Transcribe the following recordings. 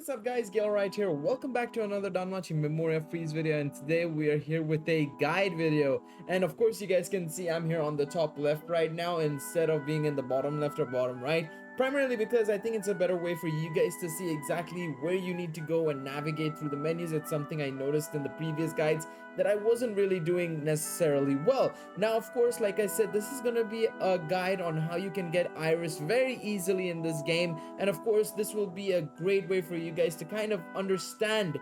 What's up guys, Gil right here. Welcome back to another Danmachi Memoria Freeze video, and today we are here with a guide video. And of course you guys can see I'm here on the top left right now instead of being in the bottom left or bottom right. Primarily because I think it's a better way for you guys to see exactly where you need to go and navigate through the menus. It's something I noticed in the previous guides that I wasn't really doing necessarily well. Now, of course, like I said, this is going to be a guide on how you can get Iris very easily in this game. And of course, this will be a great way for you guys to kind of understand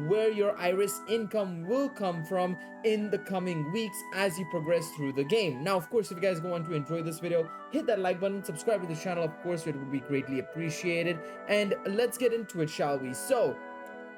where your Iris income will come from in the coming weeks as you progress through the game. Now, of course, if you guys want to enjoy this video, hit that like button, subscribe to the channel, of course, it would be greatly appreciated. And let's get into it, shall we? So,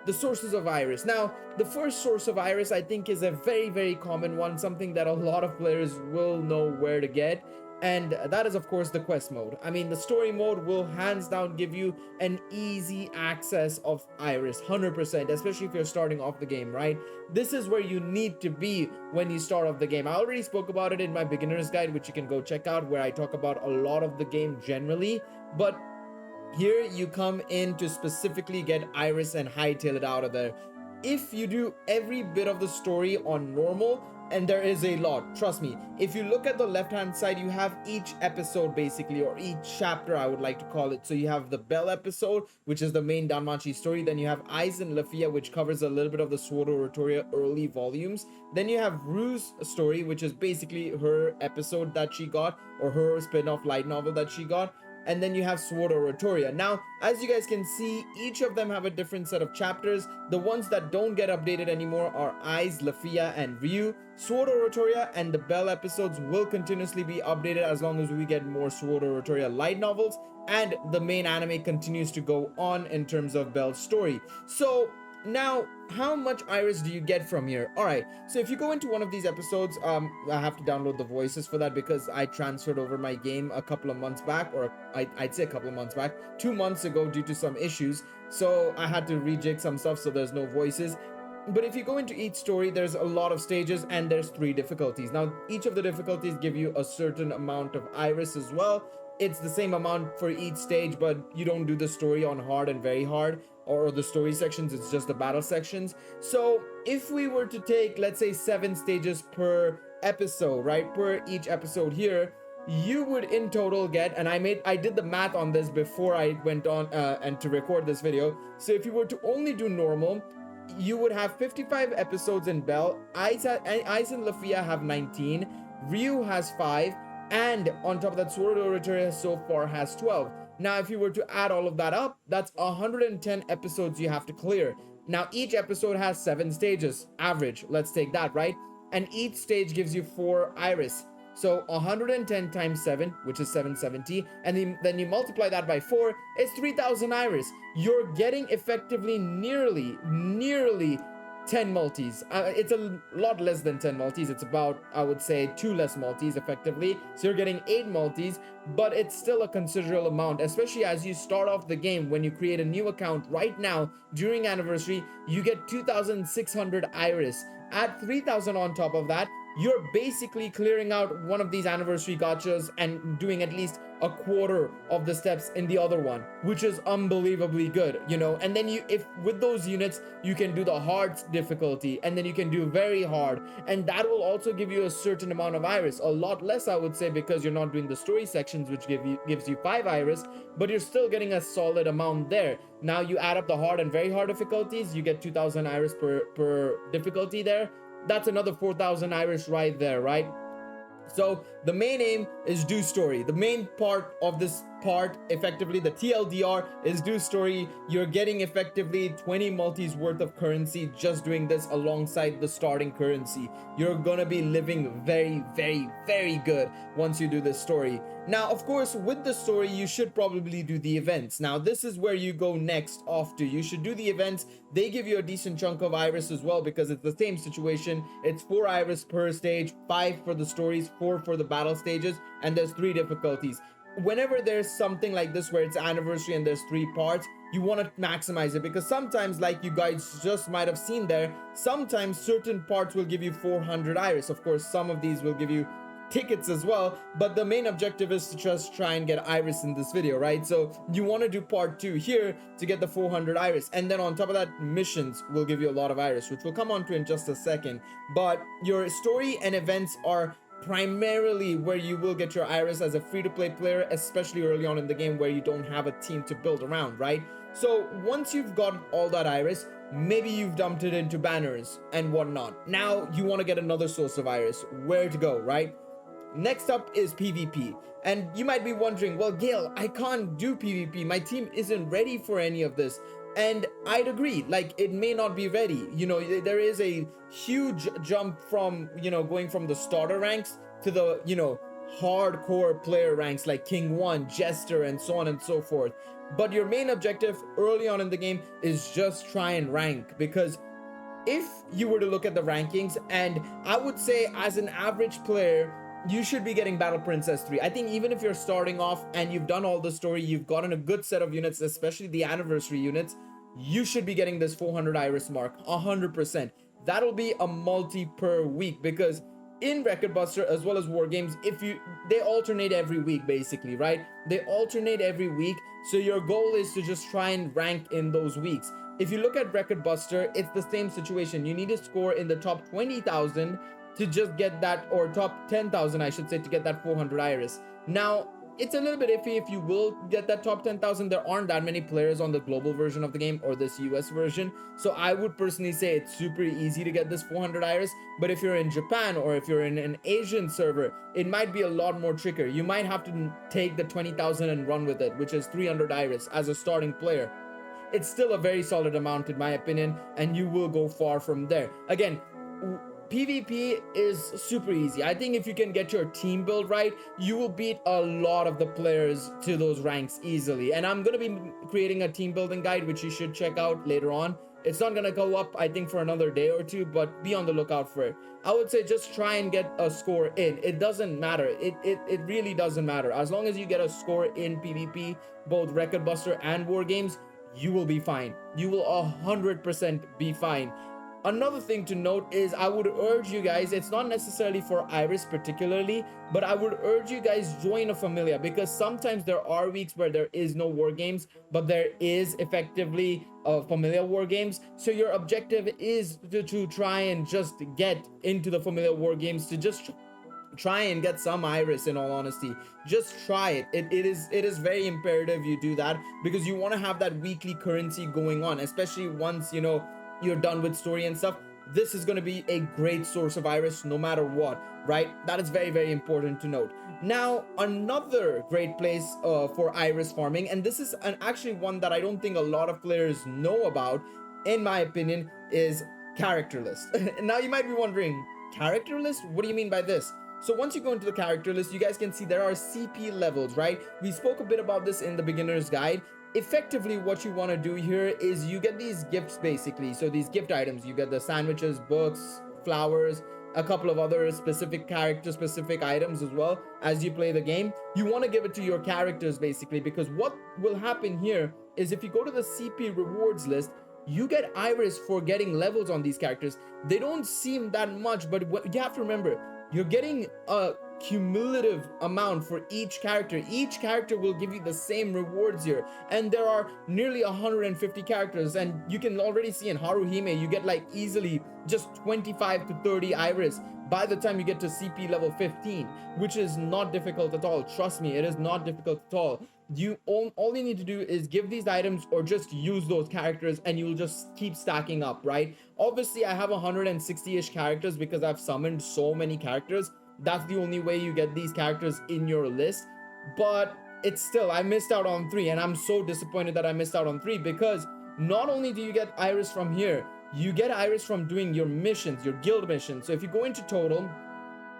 the sources of Iris. Now, the first source of Iris I think is a very common one, something that a lot of players will know where to get, and that is of course the quest mode. I mean, the story mode will hands down give you an easy access of Iris, 100%, especially if you're starting off the game, right? This is where you need to be when you start off the game. I already spoke about it in my beginner's guide, which you can go check out, where I talk about a lot of the game generally, but here you come in to specifically get Iris and hightail it out of there. If you do every bit of the story on normal, and there is a lot, trust me, if you look at the left hand side, you have each episode basically, or each chapter I would like to call it. So you have the Bell episode, which is the main Danmachi story. Then you have Eyes and Lafia, which covers a little bit of the Sword Oratoria early volumes. Then you have Rue's story, which is basically her episode that she got, or her spin-off light novel that she got. And then you have Sword Oratoria. Now, as you guys can see, each of them have a different set of chapters. The ones that don't get updated anymore are Eyes, Lafia, and Ryu. Sword Oratoria and the Bell episodes will continuously be updated as long as we get more Sword Oratoria light novels, and the main anime continues to go on in terms of Bell's story. So now, how much Iris do you get from here? Alright, so if you go into one of these episodes, I have to download the voices for that because I transferred over my game a couple of months back, or I'd say a couple of months back, 2 months ago due to some issues. So I had to rejig some stuff, so there's no voices. But if you go into each story, there's a lot of stages and there's 3 difficulties. Now, each of the difficulties give you a certain amount of Iris as well. It's the same amount for each stage, but you don't do the story on hard and very hard, or the story sections, it's just the battle sections. So if we were to take, let's say, 7 stages per episode, right, per each episode here, you would in total get, and I did the math on this before I went on and to record this video. So if you were to only do normal, you would have 55 episodes in Bell. Ice and Lafia have 19, Ryu has 5, and on top of that, Sword Oratoria so far has 12. Now, if you were to add all of that up, that's 110 episodes you have to clear. Now, each episode has 7 stages, average. Let's take that, right? And each stage gives you 4 Iris. So 110 times 7, which is 770, and then you multiply that by 4, it's 3000 Iris. You're getting effectively nearly 10 multis. It's a lot less than 10 multis. It's about, I would say, 2 less multis effectively. So you're getting 8 multis, but it's still a considerable amount, especially as you start off the game. When you create a new account right now during anniversary, you get 2600 Iris. Add 3000 on top of that, you're basically clearing out one of these anniversary gachas and doing at least a quarter of the steps in the other one, which is unbelievably good, you know. And then if with those units, you can do the hard difficulty, and then you can do very hard, and that will also give you a certain amount of Iris. A lot less, I would say, because you're not doing the story sections, which gives you 5 Iris, but you're still getting a solid amount there. Now you add up the hard and very hard difficulties, you get 2000 Iris per difficulty there. That's another 4000 Iris right there, right? So the main aim is do story. The main part of this part, effectively the TLDR, is do story. You're getting effectively 20 multis worth of currency just doing this alongside the starting currency. You're gonna be living very good once you do this story. Now, of course, with the story, you should probably do the events. Now, this is where you go next off to. You should do the events. They give you a decent chunk of Iris as well because it's the same situation. It's 4 Iris per stage, 5 for the stories, 4 for the battle stages, and there's 3 difficulties. Whenever there's something like this where it's anniversary and there's 3 parts, you want to maximize it, because sometimes, like you guys just might have seen there, sometimes certain parts will give you 400 Iris. Of course, some of these will give you tickets as well, but the main objective is to just try and get iris in this video, right? So you want to do part 2 here to get the 400 iris, and then on top of that, missions will give you a lot of iris, which we'll come on to in just a second. But your story and events are primarily where you will get your iris as a free-to-play player, especially early on in the game where you don't have a team to build around, right? So once you've got all that iris, maybe you've dumped it into banners and whatnot. Now you want to get another source of iris. Where to go, right? Next up is PvP. And you might be wondering, well, Gale, I can't do PvP. My team isn't ready for any of this. And I'd agree, like, it may not be ready. You know, there is a huge jump from, you know, going from the starter ranks to the, you know, hardcore player ranks like King 1, Jester, and so on and so forth. But your main objective early on in the game is just try and rank, because if you were to look at the rankings, and I would say as an average player, you should be getting Battle Princess 3. I think even if you're starting off and you've done all the story, you've gotten a good set of units, especially the anniversary units, you should be getting this 400 iris mark 100%. That'll be a multi per week, because in Record Buster as well as War Games, they alternate every week basically, right? They alternate every week, so your goal is to just try and rank in those weeks. If you look at Record Buster, it's the same situation. You need to score in the top 20,000 to just get that, or top 10,000 I should say, to get that 400 iris. Now it's a little bit iffy if you will get that top 10,000. There aren't that many players on the global version of the game or this US version, so I would personally say it's super easy to get this 400 iris. But if you're in Japan or if you're in an Asian server, it might be a lot more trickier. You might have to take the 20,000 and run with it, which is 300 iris as a starting player. It's still a very solid amount in my opinion, and you will go far from there. Again, PvP is super easy. I think if you can get your team build right, you will beat a lot of the players to those ranks easily. And I'm going to be creating a team building guide, which you should check out later on. It's not going to go up, I think, for another day or two, but be on the lookout for it. I would say just try and get a score in. It doesn't matter. It really doesn't matter. As long as you get a score in PvP, both Record Buster and War Games, you will be fine. You will 100% be fine. Another thing to note is I would urge you guys, it's not necessarily for iris particularly, but I would urge you guys join a familia, because sometimes there are weeks where there is no war games, but there is effectively familia war games. So your objective is to try and just get into the familia war games, to just try and get some iris. In all honesty, just try it. It is very imperative you do that, because you want to have that weekly currency going on, especially once, you know, you're done with story and stuff. This is going to be a great source of iris no matter what, right? That is very, very important to note. Now, another great place for iris farming, and this is actually one that I don't think a lot of players know about, in my opinion, is character list. Now you might be wondering, character list? What do you mean by this? So once you go into the character list, you guys can see there are CP levels, right? We spoke a bit about this in the beginner's guide. Effectively, what you want to do here is you get these gifts basically. So these gift items, you get the sandwiches, books, flowers, a couple of other specific character specific items as well. As you play the game, you want to give it to your characters basically, because what will happen here is if you go to the CP rewards list, you get iris for getting levels on these characters. They don't seem that much, but what you have to remember, you're getting a cumulative amount for each character. Each character will give you the same rewards here, and there are nearly 150 characters, and you can already see in Haruhime you get like easily just 25 to 30 iris by the time you get to CP level 15, which is not difficult at all. Trust me, it is not difficult at all. All you need to do is give these items or just use those characters, and you'll just keep stacking up, right? Obviously I have 160-ish characters because I've summoned so many characters. That's the only way you get these characters in your list, but it's still, I missed out on 3, and I'm so disappointed that I missed out on 3, because not only do you get iris from here, you get iris from doing your missions, your guild missions. So if you go into total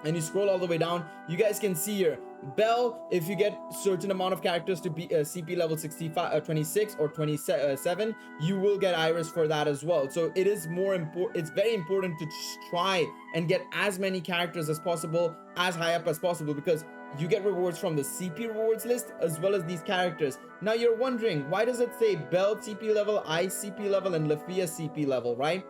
and you scroll all the way down, you guys can see here, Bell, if you get certain amount of characters to be CP level 26 or 27, you will get iris for that as well. So it is more important, it's very important to try and get as many characters as possible, as high up as possible, because you get rewards from the CP rewards list as well as these characters. Now you're wondering, why does it say Bell CP level, I CP level, and Lafia CP level, right?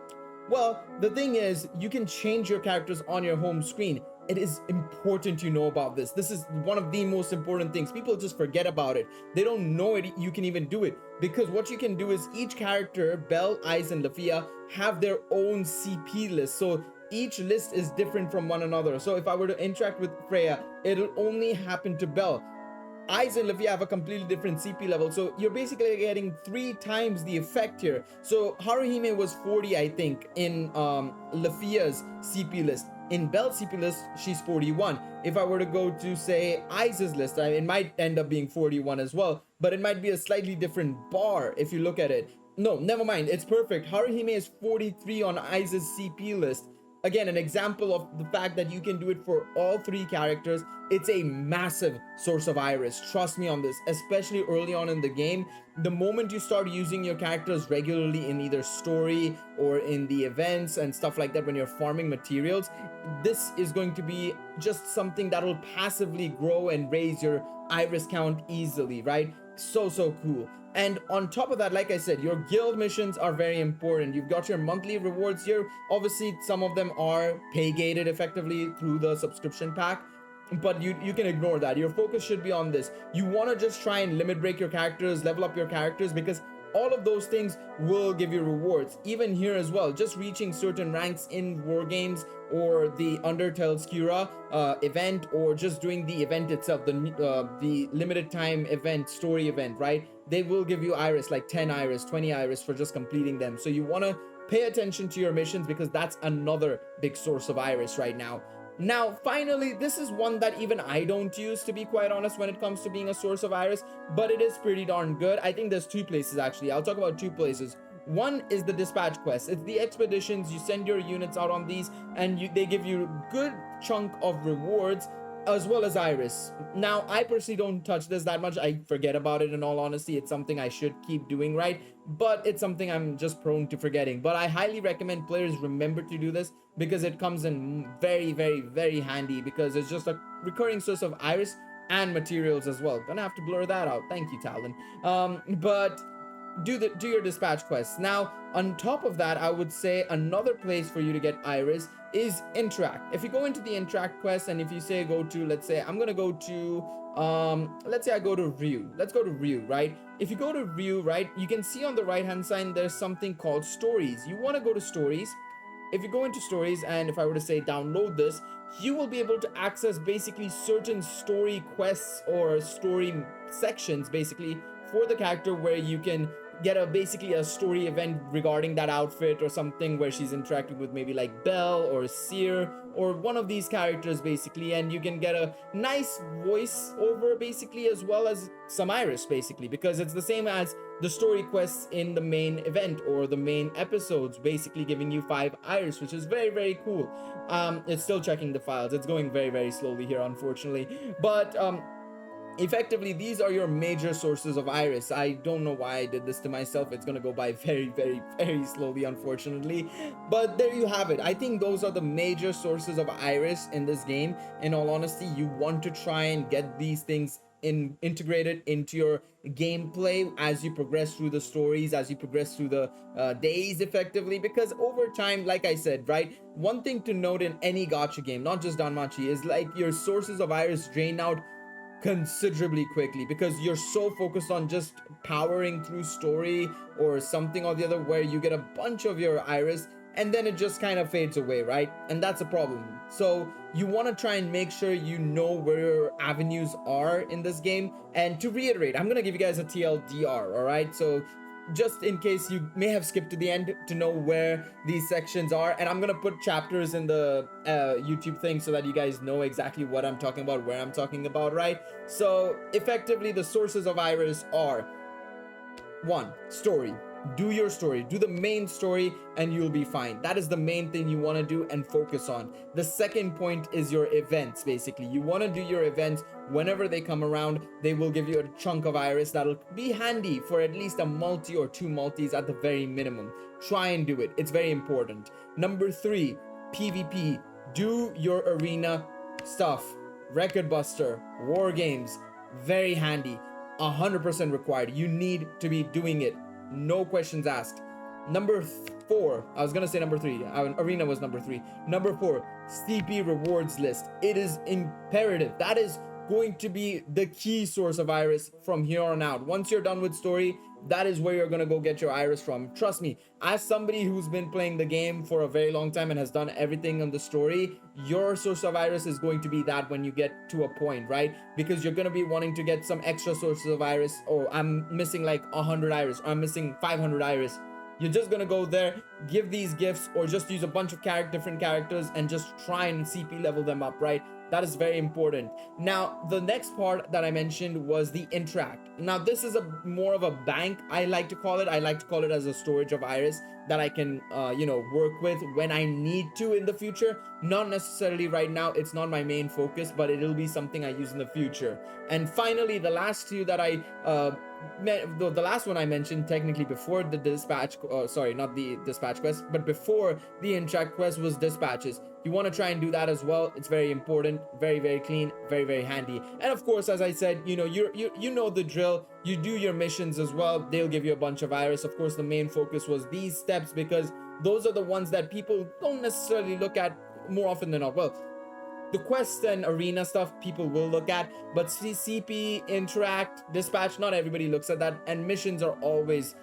Well, the thing is, you can change your characters on your home screen. it is important you know about this. This is one of the most important things. People just forget about it. They don't know it. You can even do it, because what you can do is each character, Belle, Ice, and Lafia, have their own CP list. So each list is different from one another. So if I were to interact with Freya, it'll only happen to Belle. Ice and Lafia have a completely different CP level, so you're basically getting 3 times the effect here. So Haruhime was 40, I think, in Lafia's CP list. In Belle's CP list, she's 41. If I were to go to, say, Ice's list, it might end up being 41 as well, but it might be a slightly different bar if you look at it. No, never mind, it's perfect. Haruhime is 43 on Ice's CP list. Again, an example of the fact that you can do it for all 3 characters. It's a massive source of iris. Trust me on this, especially early on in the game. The moment you start using your characters regularly in either story or in the events and stuff like that, when you're farming materials, this is going to be just something that will passively grow and raise your iris count easily, right? So cool. And on top of that, like I said, your guild missions are very important. You've got your monthly rewards here. Obviously, some of them are pay gated effectively through the subscription pack, but you can ignore that. Your focus should be on this. You want to just try and limit break your characters, level up your characters, because all of those things will give you rewards. Even here as well, just reaching certain ranks in war games or the Undertale Skira event, or just doing the event itself, the limited time event, story event, right? They will give you iris, like 10 iris, 20 iris for just completing them. So you want to pay attention to your missions, because that's another big source of iris right now. Now, finally, this is one that even I don't use, to be quite honest, when it comes to being a source of iris, but it is pretty darn good. I think there's 2 places, actually. I'll talk about 2 places. One is the dispatch quest. It's the expeditions. You send your units out on these, and they give you a good chunk of rewards, as well as iris. Now, I personally don't touch this that much. I forget about it, in all honesty. It's something I should keep doing, right? But it's something I'm just prone to forgetting. But I highly recommend players remember to do this, because it comes in very, very, very handy, because it's just a recurring source of iris and materials as well. Gonna have to blur that out. Thank you, Talon. But do your dispatch quests. Now, on top of that, I would say another place for you to get iris is interact. If you go into the interact quest, and if you say go to, let's say I'm gonna go to let's say I go to Ryu. Let's go to Ryu, right? If you go to Ryu, right, you can see on the right hand side there's something called stories. You want to go to stories. If you go into stories, and if I were to say download this, you will be able to access basically certain story quests or story sections basically for the character, where you can get basically a story event regarding that outfit, or something where she's interacting with maybe like Belle or Seer or one of these characters basically, and you can get a nice voice over basically, as well as some iris basically, because it's the same as the story quests in the main event or the main episodes, basically giving you 5 iris, which is very, very cool. It's still checking the files. It's going very, very slowly here, unfortunately, but effectively, these are your major sources of iris. I don't know why I did this to myself. It's gonna go by very, very, very slowly, unfortunately. But there you have it. I think those are the major sources of iris in this game. In all honesty, you want to try and get these things integrated into your gameplay as you progress through the stories, as you progress through the days effectively, because over time, like I said, right, one thing to note in any gacha game, not just Danmachi, is like your sources of iris drain out considerably quickly, because you're so focused on just powering through story or something or the other, where you get a bunch of your iris and then it just kind of fades away, right? And that's a problem. So you want to try and make sure you know where your avenues are in this game. And to reiterate, I'm going to give you guys a TLDR, all right? So just in case you may have skipped to the end to know where these sections are, and I'm gonna put chapters in the YouTube thing so that you guys know exactly what I'm talking about, where I'm talking about, right? So effectively, the sources of iris are: 1, story. Do your story, do the main story, and you'll be fine. That is the main thing you want to do and focus on. The second point is your events. Basically, you want to do your events whenever they come around. They will give you a chunk of iris that'll be handy for at least a multi or 2 multis at the very minimum. Try and do it. It's very important. Number 3, PvP. Do your arena stuff. Record Buster, war games, very handy. 100% required. You need to be doing it. No questions asked. Number 4, I was gonna say number 3. Arena was number 3. Number 4, CP rewards list. It is imperative. That is going to be the key source of iris from here on out. Once you're done with story, that is where you're gonna go get your iris from. Trust me, as somebody who's been playing the game for a very long time and has done everything on the story, your source of iris is going to be that when you get to a point, right? Because you're gonna be wanting to get some extra sources of iris. Oh, I'm missing like 100 iris, or I'm missing 500 iris. You're just gonna go there, give these gifts, or just use a bunch of different characters and just try and CP level them up, right? That is very important. Now, the next part that I mentioned was the interact. Now, this is more of a bank, I like to call it. I like to call it as a storage of iris that I can, work with when I need to in the future. Not necessarily right now. It's not my main focus, but it'll be something I use in the future. And finally, the last two that the last one I mentioned technically before the dispatch, sorry, not the dispatch quest, but before the interact quest was dispatches. You want to try and do that as well. It's very important, very, very clean, very, very handy. And of course, as I said, you know the drill. You do your missions as well. They'll give you a bunch of iris. Of course, the main focus was these steps because those are the ones that people don't necessarily look at more often than not. Well, the quests and arena stuff people will look at, but CP, interact, dispatch, not everybody looks at that. And missions are always,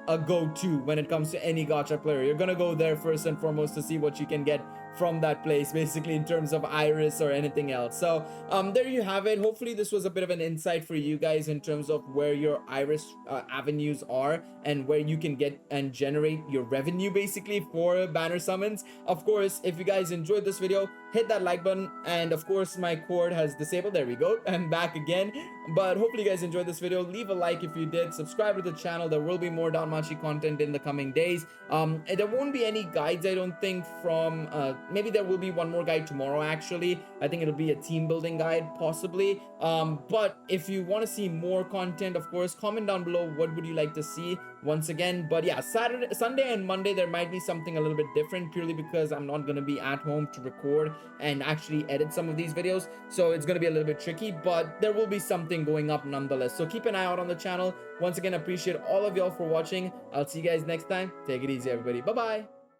a go-to when it comes to any gacha player. You're gonna go there first and foremost to see what you can get from that place, basically, in terms of iris or anything else. So there you have it. Hopefully this was a bit of an insight for you guys in terms of where your iris avenues are and where you can get and generate your revenue basically for banner summons. Of course, if you guys enjoyed this video, hit that like button, and of course my cord has disabled. There we go. I'm back again. But hopefully you guys enjoyed this video. Leave a like if you did. Subscribe to the channel. There will be more Danmachi content in the coming days. There won't be any guides, I don't think, from maybe there will be one more guide tomorrow. Actually, I think it'll be a team building guide possibly. But if you want to see more content, of course, comment down below what would you like to see once again. But yeah, Sunday and Monday there might be something a little bit different, purely because I'm not going to be at home to record and actually edit some of these videos, so it's going to be a little bit tricky, but there will be something going up nonetheless. So keep an eye out on the channel. Once again, appreciate all of y'all for watching. I'll see you guys next time. Take it easy, everybody. Bye bye.